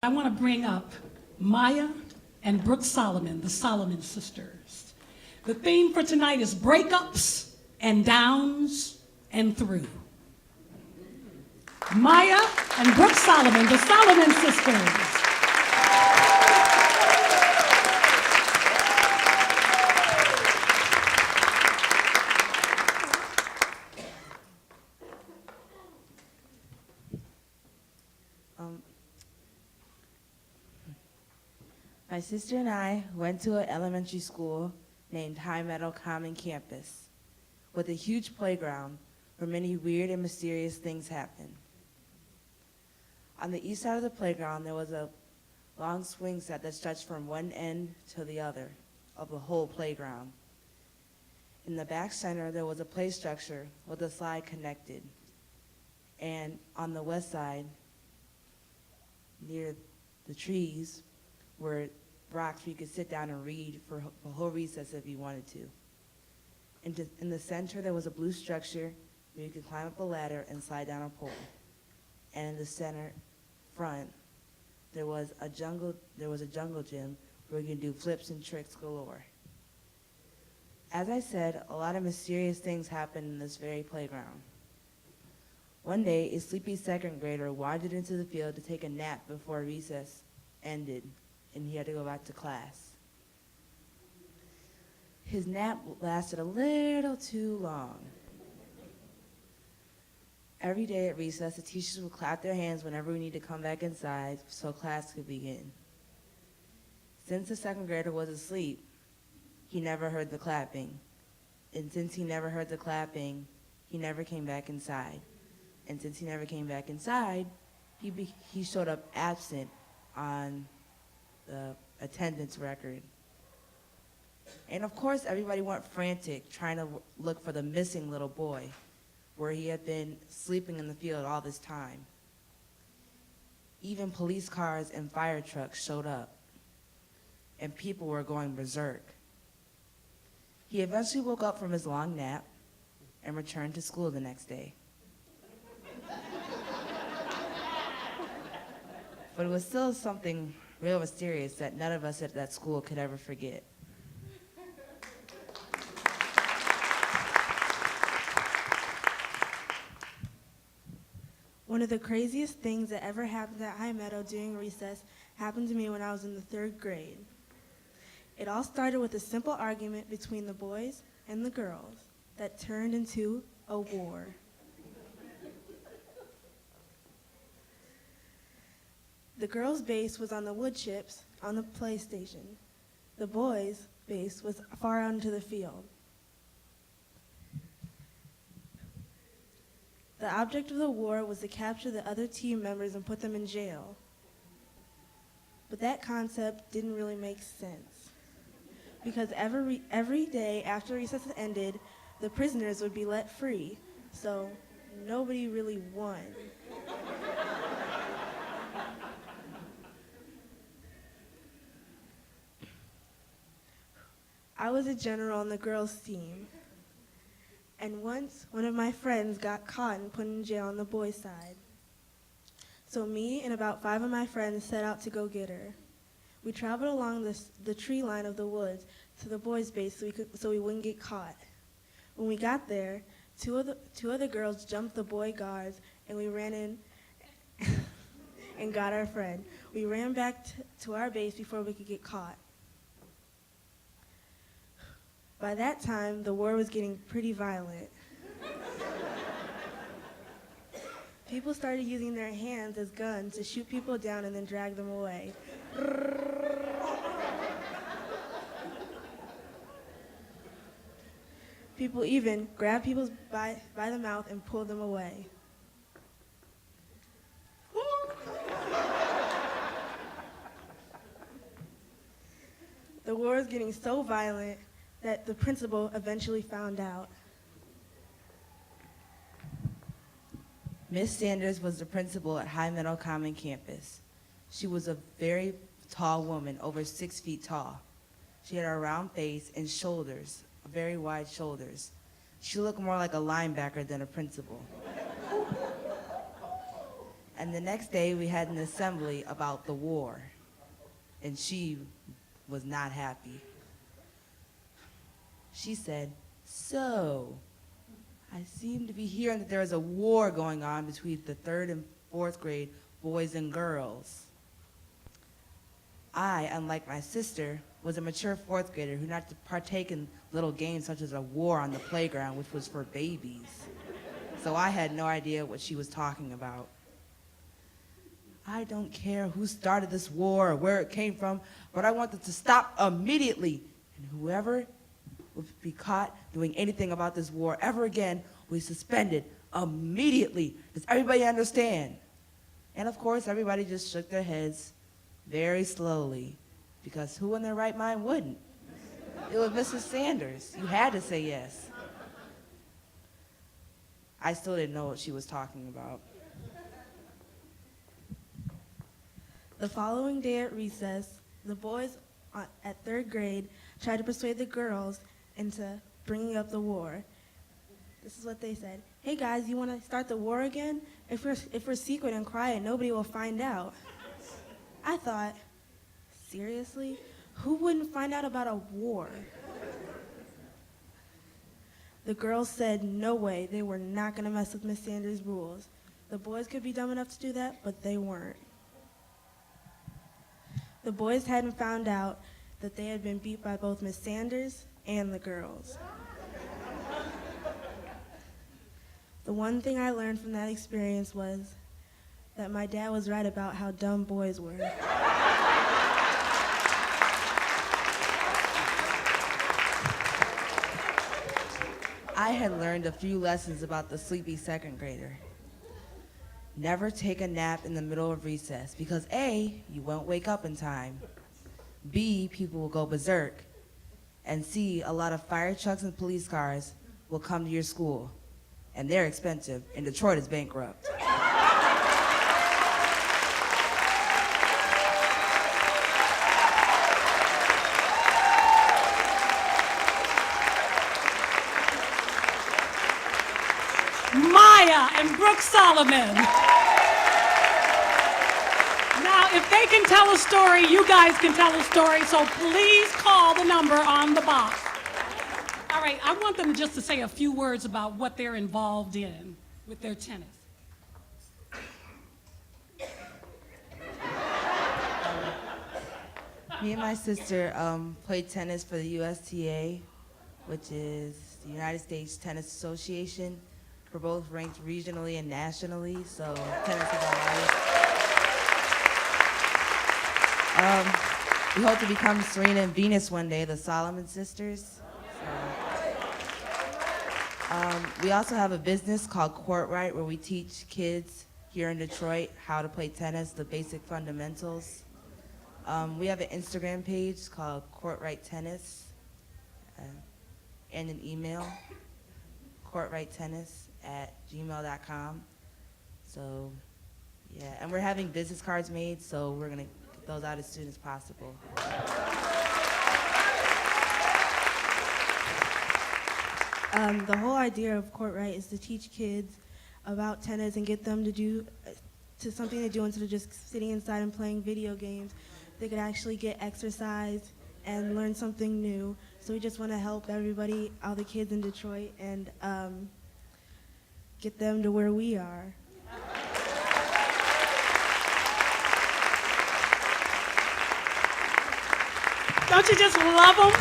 I want to bring up Maya and Brooke Solomon, the Solomon sisters. The theme for tonight is breakups and downs and through. Maya and Brooke Solomon, the Solomon sisters. My sister and I went to an elementary school named High Meadow Common Campus with a huge playground where many weird and mysterious things happened. On the east side of the playground, there was a long swing set that stretched from one end to the other of the whole playground. In the back center, there was a play structure with a slide connected. And on the west side, near the trees, were rocks where you could sit down and read for a whole recess if you wanted to. In the center, there was a blue structure where you could climb up a ladder and slide down a pole. And in the center front, there was a jungle gym where you could do flips and tricks galore. As I said, a lot of mysterious things happened in this very playground. One day, a sleepy second grader wandered into the field to take a nap before recess ended, and he had to go back to class. His nap lasted a little too long. Every day at recess, the teachers would clap their hands whenever we needed to come back inside so class could begin. Since the second grader was asleep, he never heard the clapping. And since he never heard the clapping, he never came back inside. And since he never came back inside, he showed up absent on the attendance record. And of course, everybody went frantic trying to look for the missing little boy, where he had been sleeping in the field all this time. Even police cars and fire trucks showed up, and people were going berserk. He eventually woke up from his long nap and returned to school the next day. But it was still something real mysterious that none of us at that school could ever forget. One of the craziest things that ever happened at High Meadow during recess happened to me when I was in the 3rd grade. It all started with a simple argument between the boys and the girls that turned into a war. The girls' base was on the wood chips on the PlayStation. The boys' base was far out into the field. The object of the war was to capture the other team members and put them in jail. But that concept didn't really make sense, because every day after recess ended, the prisoners would be let free, so nobody really won. I was a general on the girls' team, and once one of my friends got caught and put in jail on the boys' side. So me and about 5 of my friends set out to go get her. We traveled along the tree line of the woods to the boys' base so we wouldn't get caught. When we got there, two of the girls jumped the boy guards, and we ran in and got our friend. We ran back to our base before we could get caught. By that time, the war was getting pretty violent. People started using their hands as guns to shoot people down and then drag them away. People even grabbed people by the mouth and pulled them away. The war was getting so violent that the principal eventually found out. Miss Sanders was the principal at High Meadow Common Campus. She was a very tall woman, over 6 feet tall. She had a round face and shoulders, very wide shoulders. She looked more like a linebacker than a principal. And the next day, we had an assembly about the war, and she was not happy. She said, "So, I seem to be hearing that there is a war going on between the 3rd and 4th grade boys and girls." I, unlike my sister, was a mature 4th grader who not to partake in little games such as a war on the playground, which was for babies. So I had no idea what she was talking about. "I don't care who started this war or where it came from, but I want it to stop immediately. And whoever would be caught doing anything about this war ever again will be suspended immediately. Does everybody understand?" And of course, everybody just shook their heads very slowly, because who in their right mind wouldn't? It was Mrs. Sanders. You had to say yes. I still didn't know what she was talking about. The following day at recess, the boys at 3rd grade tried to persuade the girls into bringing up the war. This is what they said. "Hey guys, you want to start the war again? If we're secret and quiet, nobody will find out." I thought, seriously? Who wouldn't find out about a war? The girls said no way, they were not going to mess with Miss Sanders' rules. The boys could be dumb enough to do that, but they weren't. The boys hadn't found out that they had been beat by both Miss Sanders and the girls. The one thing I learned from that experience was that my dad was right about how dumb boys were. I had learned a few lessons about the sleepy 2nd grader. Never take a nap in the middle of recess because A, you won't wake up in time. B, people will go berserk. And C, a lot of fire trucks and police cars will come to your school. And they're expensive, and Detroit is bankrupt. Maya and Brooke Solomon. Now, if they can tell a story, you guys can tell a story, so please call the number on the box. All right, I want them just to say a few words about what they're involved in with their tennis. Me and my sister played tennis for the USTA, which is the United States Tennis Association. We're both ranked regionally and nationally, so tennis is our life. We hope to become Serena and Venus one day, the Solomon sisters. We also have a business called Court Right, where we teach kids here in Detroit how to play tennis, the basic fundamentals. We have an Instagram page called Court Right Tennis, and an email, courtrighttennis@gmail.com. So, yeah, and we're having business cards made, so we're gonna get those out as soon as possible. The whole idea of Court Right is to teach kids about tennis and get them to do something to do instead of just sitting inside and playing video games. They could actually get exercise and learn something new. So we just want to help everybody, all the kids in Detroit, and get them to where we are. Don't you just love them?